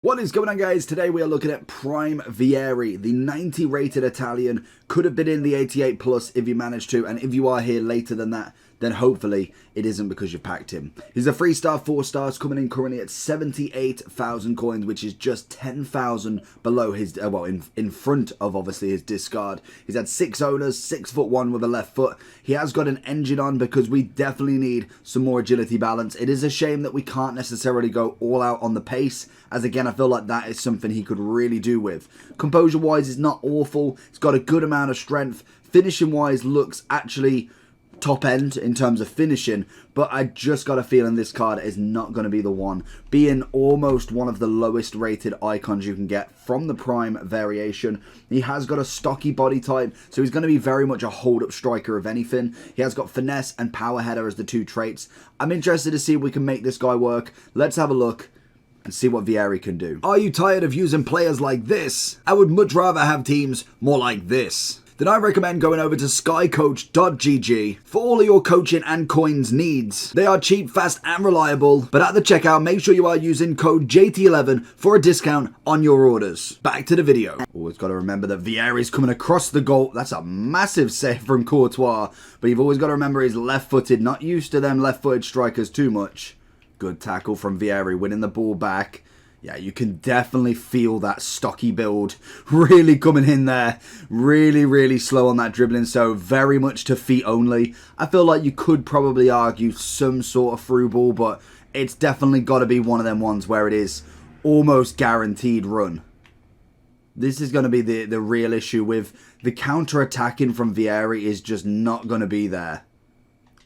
What is going on, guys? Today we are looking at Prime Vieri, the 90 rated Italian. Could have been in the 88 plus if you managed to, and if you are here later than that, then hopefully it isn't because you've packed him. He's a 3-star, 4 stars, coming in currently at 78,000 coins, which is just 10,000 below his, in front of obviously his discard. He's had 6 owners, 6'1" with a left foot. He has got an engine on because we definitely need some more agility balance. It is a shame that we can't necessarily go all out on the pace, as again, I feel like that is something he could really do with. Composure-wise, is not awful. He's got a good amount of strength. Finishing-wise, looks actually top end in terms of finishing, but I just got a feeling this card is not going to be the one, being almost one of the lowest rated icons you can get from the Prime variation. He has got a stocky body type, so he's going to be very much a hold-up striker if anything. He has got finesse and power header as the 2 traits. I'm interested to see if we can make this guy work. Let's have a look and see what Vieri can do. Are you tired of using players like this? I would much rather have teams more like this. Then I recommend going over to skycoach.gg for all of your coaching and coins needs. They are cheap, fast and reliable, but at the checkout make sure you are using code JT11 for a discount on your orders. Back to the video. Always got to remember that Vieri's coming across the goal. That's a massive save from Courtois, but you've always got to remember he's left-footed, not used to them left-footed strikers too much. Good tackle from Vieri, winning the ball back. Yeah, you can definitely feel that stocky build really coming in there. Really slow on that dribbling, so very much to feet only. I feel like you could probably argue some sort of through ball, but it's definitely got to be one of them ones where it is almost guaranteed run. This is going to be the real issue with the counter-attacking from Vieri is just not going to be there.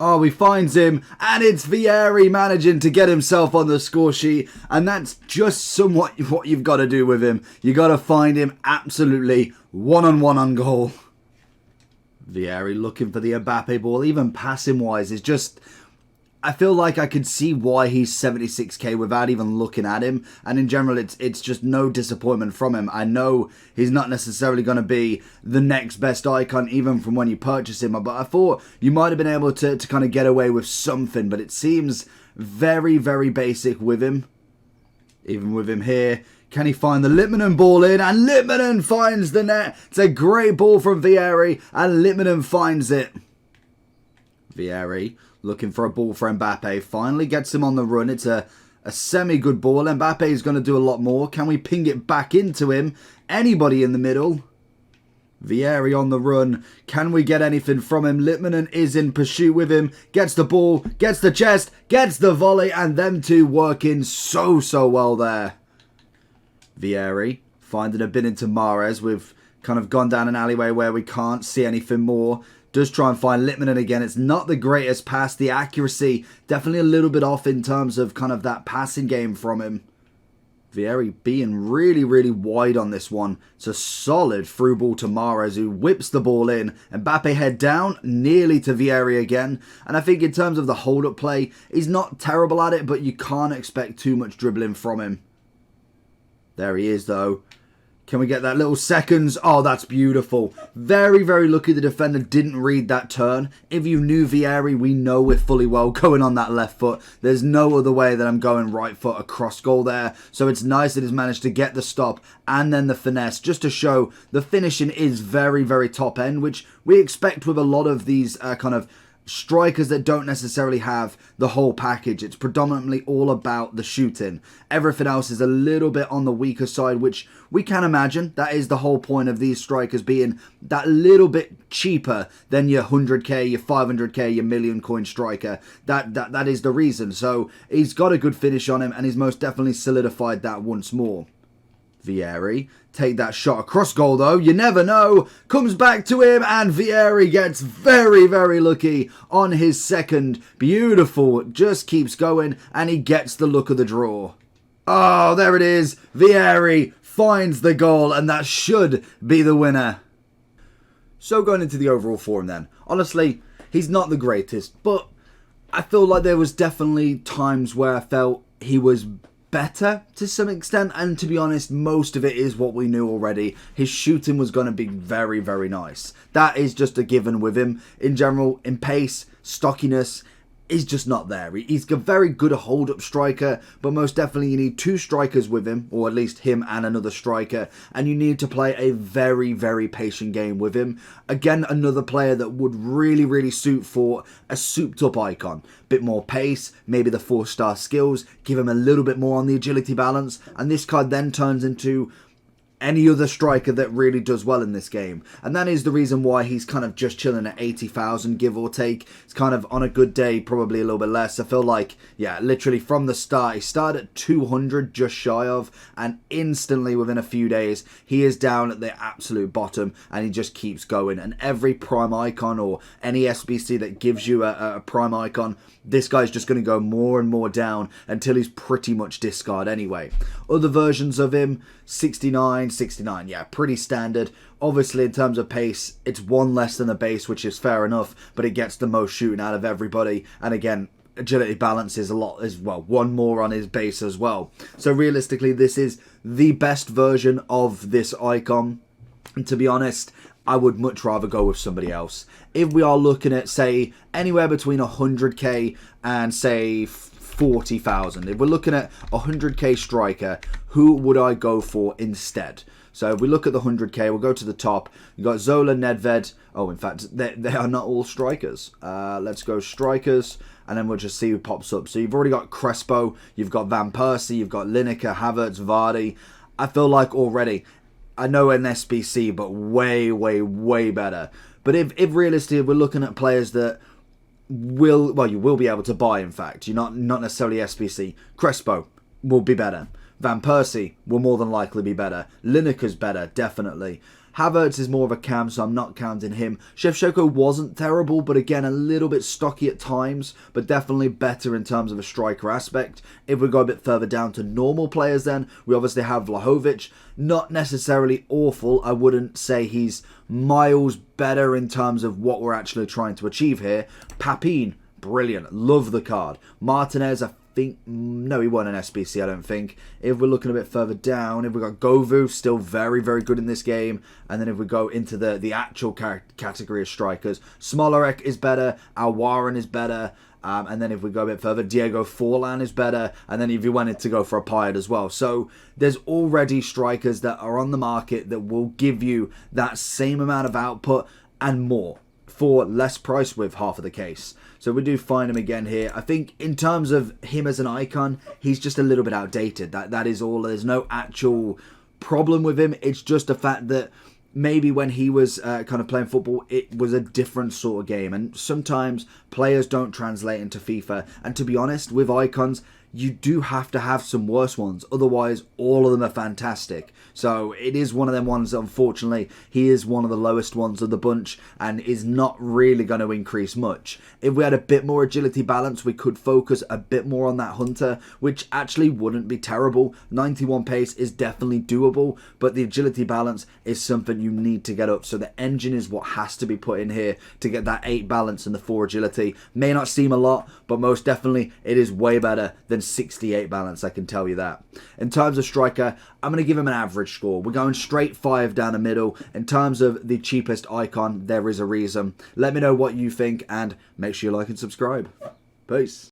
Oh, he finds him, and it's Vieri managing to get himself on the score sheet, and that's just somewhat what you've got to do with him. You got to find him absolutely one-on-one on goal. Vieri looking for the Mbappe ball, even passing-wise, is just... I feel like I could see why he's 76k without even looking at him. And in general, it's just no disappointment from him. I know he's not necessarily going to be the next best icon, even from when you purchase him. But I thought you might have been able to kind of get away with something. But it seems very basic with him. Even with him here. Can he find the Littmanen ball in? And Littmanen finds the net. It's a great ball from Vieri. And Littmanen finds it. Vieri looking for a ball for Mbappe. Finally gets him on the run. It's a semi-good ball. Mbappe is going to do a lot more. Can we ping it back into him? Anybody in the middle? Vieri on the run. Can we get anything from him? Littmanen is in pursuit with him. Gets the ball. Gets the chest. Gets the volley. And them two working so well there. Vieri finding a bit into Mahrez. We've kind of gone down an alleyway where we can't see anything more. Does try and find Littmanen again. It's not the greatest pass. The accuracy definitely a little bit off in terms of kind of that passing game from him. Vieri being really wide on this one. It's a solid through ball to Mahrez, who whips the ball in. Mbappe head down, nearly to Vieri again. And I think in terms of the hold-up play, he's not terrible at it, but you can't expect too much dribbling from him. There he is, though. Can we get that little seconds? Oh, that's beautiful. Very lucky the defender didn't read that turn. If you knew Vieri, we know it fully well going on that left foot. There's no other way that I'm going right foot across goal there. So it's nice that he's managed to get the stop and then the finesse, just to show the finishing is very top end, which we expect with a lot of these kind of strikers that don't necessarily have the whole package. It's predominantly all about the shooting. Everything else is a little bit on the weaker side, which we can imagine. That is the whole point of these strikers, being that little bit cheaper than your 100k, your 500k, your million coin striker. That is the reason. So he's got a good finish on him, and he's most definitely solidified that once more. Vieri, take that shot across goal though, you never know, comes back to him, and Vieri gets very lucky on his second. Beautiful, just keeps going, and he gets the look of the draw. Oh, there it is, Vieri finds the goal, and that should be the winner. So going into the overall form then, honestly, he's not the greatest, but I feel like there was definitely times where I felt he was better to some extent, and to be honest, most of it is what we knew already. His shooting was going to be very nice. That is just a given with him. In general, in pace, stockiness, is just not there. He's a very good hold-up striker, but most definitely you need two strikers with him, or at least him and another striker, and you need to play a very, very patient game with him. Again, another player that would really, really suit for a souped-up icon. Bit more pace, maybe the 4-star skills, give him a little bit more on the agility balance, and this card then turns into any other striker that really does well in this game. And that is the reason why he's kind of just chilling at 80,000, give or take. It's kind of on a good day, probably a little bit less. I feel like, yeah, literally from the start, he started at 200, just shy of, and instantly within a few days, he is down at the absolute bottom, and he just keeps going. And every prime icon or any SBC that gives you a prime icon, this guy's just going to go more and more down until he's pretty much discard anyway. Other versions of him, 69, yeah, pretty standard. Obviously, in terms of pace, it's one less than the base, which is fair enough, but it gets the most shooting out of everybody. And again, agility balance is a lot as well, one more on his base as well. So realistically, this is the best version of this icon. And to be honest, I would much rather go with somebody else. If we are looking at, say, anywhere between 100k and, say, 40,000. If we're looking at 100k striker, who would I go for instead? So if we look at the 100k, we'll go to the top. You've got Zola, Nedved. Oh, in fact, they are not all strikers. Let's go strikers, and then we'll just see who pops up. So you've already got Crespo, you've got Van Persie, you've got Lineker, Havertz, Vardy. I feel like already, I know an SBC, but way, way, way better. But if realistically we're looking at players that you will be able to buy, in fact. You're not necessarily SBC. Crespo will be better. Van Persie will more than likely be better. Lineker's better, definitely. Havertz is more of a cam, so I'm not counting him. Shevchenko wasn't terrible, but again, a little bit stocky at times, but definitely better in terms of a striker aspect. If we go a bit further down to normal players then, we obviously have Vlahovic. Not necessarily awful. I wouldn't say he's miles better in terms of what we're actually trying to achieve here. Papin, brilliant. Love the card. Martinez, I think, no, he won an SBC, I don't think. If we're looking a bit further down, if we've got Govu, still very, very good in this game. And then if we go into the actual category of strikers, Smolarek is better, Alwaran is better. And then if we go a bit further, Diego Forlan is better. And then if you wanted to go for a Payet as well. So there's already strikers that are on the market that will give you that same amount of output and more for less price with half of the case. So we do find him again here. I think in terms of him as an icon, he's just a little bit outdated. That is all. There's no actual problem with him. It's just the fact that maybe when he was kind of playing football, it was a different sort of game. And sometimes players don't translate into FIFA. And to be honest, with icons, you do have to have some worse ones. Otherwise, all of them are fantastic. So it is one of them ones that, unfortunately, he is one of the lowest ones of the bunch and is not really going to increase much. If we had a bit more agility balance, we could focus a bit more on that hunter, which actually wouldn't be terrible. 91 pace is definitely doable, but the agility balance is something you need to get up. So the engine is what has to be put in here to get that 8 balance and the 4 agility. May not seem a lot, but most definitely it is way better than 68 balance, I can tell you that. In terms of striker, I'm going to give him an average score. We're going straight 5 down the middle. In terms of the cheapest icon, there is a reason. Let me know what you think and make sure you like and subscribe. Peace.